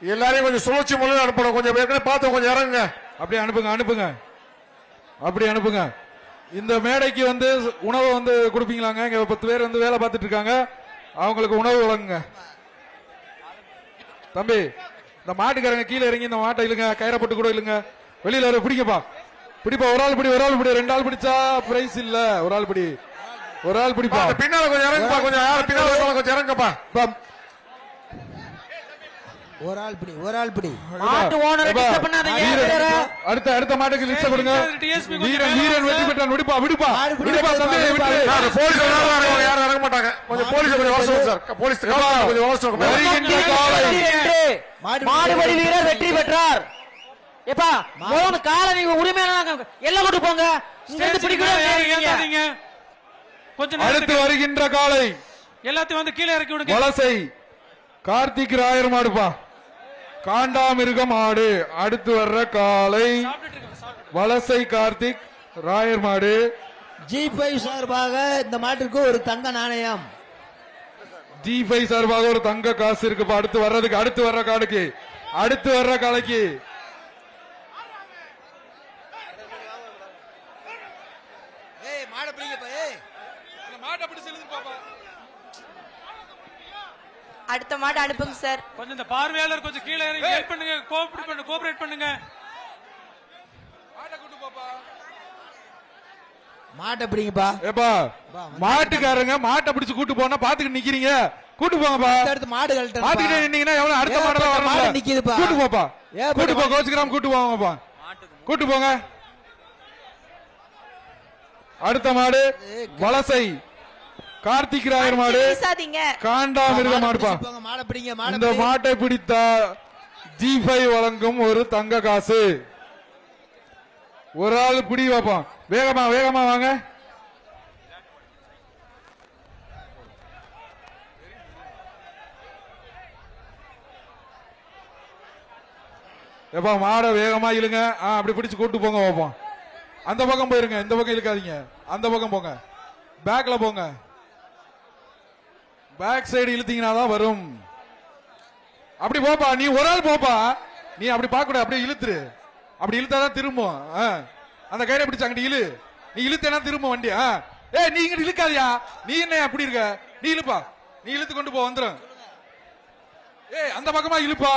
எல்லாரையும் கொஞ்சம் சுழற்சி மூலம் அனுப்பணும். கொஞ்சம் ஏற்கனவே பார்த்து கொஞ்சம் இறங்குங்க. அப்படி அனுப்புங்க அனுப்புங்க அப்படி அனுப்புங்க. இந்த மேடைக்கு வந்து உணவு வந்து கொடுப்பீங்களாங்க? இங்க 10 பேர் வந்து வேலை பார்த்துட்டு இருக்காங்க, அவங்களுக்கு உணவு வழங்குங்க. தம்பி, இந்த மாட்டுக்காரங்க கீழே இறங்கி இந்த மாட்டை இழுங்க, கயிறை போட்டு கூட இழுங்க. வெளியில வர பிடிக்கப்பா, பிடிப்பா. ஒரு ஆள் பிடி, ஒரு ஆள் பிடி. 2 ஆள் பிடிச்சா பிரைஸ் இல்ல. ஒரு ஆள் பிடி, ஒரு ஆள் பிடிப்பா. பின்னால கொஞ்சம் இறங்குப்பா, கொஞ்சம் யாரும் பின்னால கொஞ்சம் இறங்குப்பா. ஒரு ஆள் பிடி, ஒரு ஆள் பிடி. மாட்டு ஓனரை டிஸ்டர்ப் பண்ணாதீங்க. அடுத்த மாட்டுக்கு லிஸ்ட் கொடுங்க. வீரன் வீரன் வெற்றி பெற்றான். விடுப்பா விடுப்பா விடுப்பா தம்பி, விட்டு. போலீஸ் யாரும் இறங்க மாட்டாங்க. கொஞ்சம் போலீஸ் கொஞ்சம் வர சொல்லுங்க சார். போலீஸ் கொஞ்சம் வர சொல்லுங்க. மாடுபடி வீரர் வெற்றி பெற்றார். ஏப்பா மூணு காலை நீங்க உரிமையான எல்லாம் கொண்டு போங்க. இங்க இருந்து பிடிக்கிறீங்க. கொஞ்சம் அடுத்து வருகின்ற காலை எல்லாத்தையும் வந்து கீழே இறக்கி விடுங்க. வலசை கார்த்திக் ராயர் மாடுப்பா, காண்டாமிருகம் மாடு. அடுத்து வர்ற காலை வலசை கார்த்திக் ராயர் மாடு. G5 சார்பாக இந்த மாட்டிற்கு ஒரு தங்க நாணயம். G5 சார்பாக ஒரு தங்க காசு இருக்குப்பா. அடுத்து வர்ற காலைக்கு அடுத்த மாடு அனுப்புங்க சார். கொஞ்சம் இந்த பார்வையாளர் கொஞ்சம் கீழே இறங்கி ஹெல்ப் பண்ணுங்க, கோஆபரேட் பண்ணுங்க. மாட்டை பிடிங்கப்பா. ஏப்பா மாட்டுக்காரங்க மாட்டை பிடிச்சு கூட்டு போனா பாத்துக்கிட்டு நிக்கிறீங்க, கூட்டு போங்கப்பா. அடுத்து மாடு கழட்ட பாத்துக்கிட்டே நின்னீங்கன்னா எவ்வளவு அடுத்த மாடல வரணும். நிக்குதுப்பா, கூட்டு போப்பா, கூட்டு போ. கோச்சுக்கிறாம கூட்டு போங்கப்பா, கூட்டு போங்க. அடுத்த மாடு வலசை கார்த்திக் ராயர் மாடு, காண்டாமிருக மாடுப்பா. இந்த மாட்டை பிடித்தா G5 வழங்கும் ஒரு தங்க காசு. ஒரு ஆள் பிடி வைப்போம். வேகமா வேகமா வாங்க. எப்பா மாடை வேகமா இழுங்க. அப்படி பிடிச்சு கூட்டு போங்க வைப்போம். அந்த பக்கம் போயிருங்க, இந்த பக்கம் இழுக்காதீங்க. அந்த பக்கம் போங்க, பேக்ல போங்க. பேக் சைடு இழுத்தீங்கன்னா தான் வரும். அப்படி போப்பா, நீ ஒரு ஆள் போப்பா. நீ அப்படி பார்க்க கூடாது, அப்படியே இழுத்துரு. அப்படி இழுத்தாதான் திரும்பும். அந்த கயிறை பிடிச்ச அங்கிட்டு இழு. நீ இழுத்தேனா திரும்ப வண்டி. நீ இங்கிட்டு இழுக்காதியா. நீ என்ன அப்படி இருக்க? நீ இழுப்பா, நீ இழுத்து கொண்டு போ, வந்துடும். அந்த பக்கமா இழுப்பா.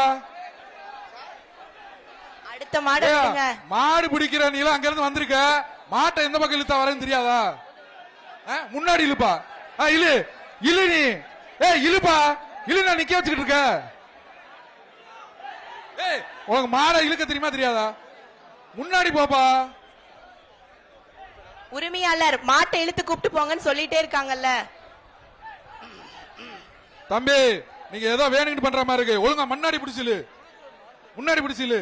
அடுத்த மாடு மாடு பிடிக்கிற நீலாம் அங்க இருந்து வந்திருக்க. மாட்டை எந்த பக்கம் இழுத்தா வரேன்னு தெரியாதா? முன்னாடி இழுப்பா. இழு இழு. நீ இழுப்பா, இழு. நான் நிக்க வச்சுக்கிட்டு இருக்க. உனக்கு மாடை இழுக்க தெரியுமா தெரியாதா? முன்னாடி போப்பா. உரிமையாளர் மாட்டை இழுத்து கூப்பிட்டு போங்கன்னு சொல்லிட்டே இருக்காங்கல்ல. தம்பி, நீங்க ஏதோ வேணும்னு பண்ற மாதிரி இருக்கு. ஒழுங்கா முன்னாடி பிடிச்சிலு, முன்னாடி பிடிச்சிலு.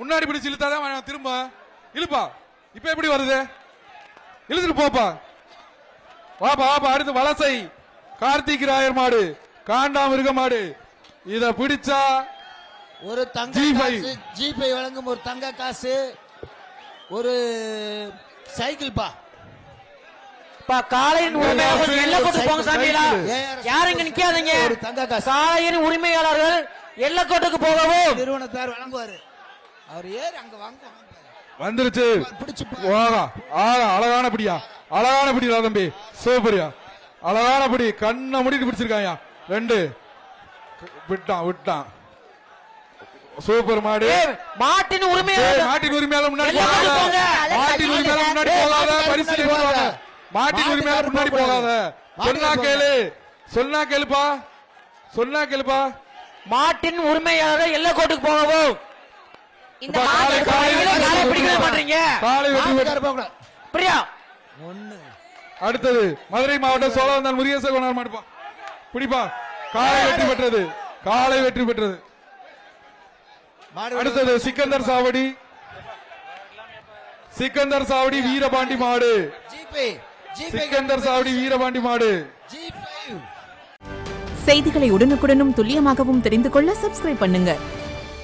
முன்னாடி பிடிச்சு இழுத்தாதான் திரும்ப இழுப்பா. இப்ப எப்படி வருது? இழுத்துட்டு போப்பா. வாப்பா வாப்பா. அடுத்து வலசை கார்த்திக் ராயர் மாடு, காண்டாமிருக மாடு. இத பிடிச்சா ஒரு தங்க காசு. G5 வழங்கும் ஒரு தங்க காசு, ஒரு சைக்கிள் பா. காளையின் உரிமையாளர்கள் எல்லை கொண்டு போங்க சாமியா. யாரும் நிக்காதீங்க. ஒரு தங்க காசு. காளையின் உரிமையாளர்கள் எல்லை கோட்டுக்கு போகவும் நிறுவனத்தார் வழங்குவாரு. அவர் ஏறி அங்க வாங்குவாங்க. வந்துருச்சு. அழகான பிடியா, அழகான பிடியா தம்பி. சூப்பரியா, அழகான பிடி. கண்ணை முடிட்டு பிடிச்சிருக்காயா. 2 விட்டான். சூப்பர் மாடு. மாட்டின் உரிமையாளர் முன்னாடி போகாத. மாட்டின் உரிமையாளர் முன்னாடி போகாத. பரிசீலனை பண்ணுவாங்க. மாட்டின் உரிமையாளர் முன்னாடி போகாத. சொன்னா கேளுப்பா. மாட்டின் உரிமையாளர் எல்லை கோட்டுக்கு போகவும். இந்த அடுத்தது மதுரை மாவட்டம் சோழவந்தான் முருகேசன் மாடுப்பா. பிடிப்பா. காலை வெற்றி பெற்றது. அடுத்தது சிக்கந்தர் சாவடி வீரபாண்டி மாடு. செய்திகளை உடனுக்குடனும் துல்லியமாகவும் தெரிந்து கொள்ள சப்ஸ்கிரைப் பண்ணுங்க.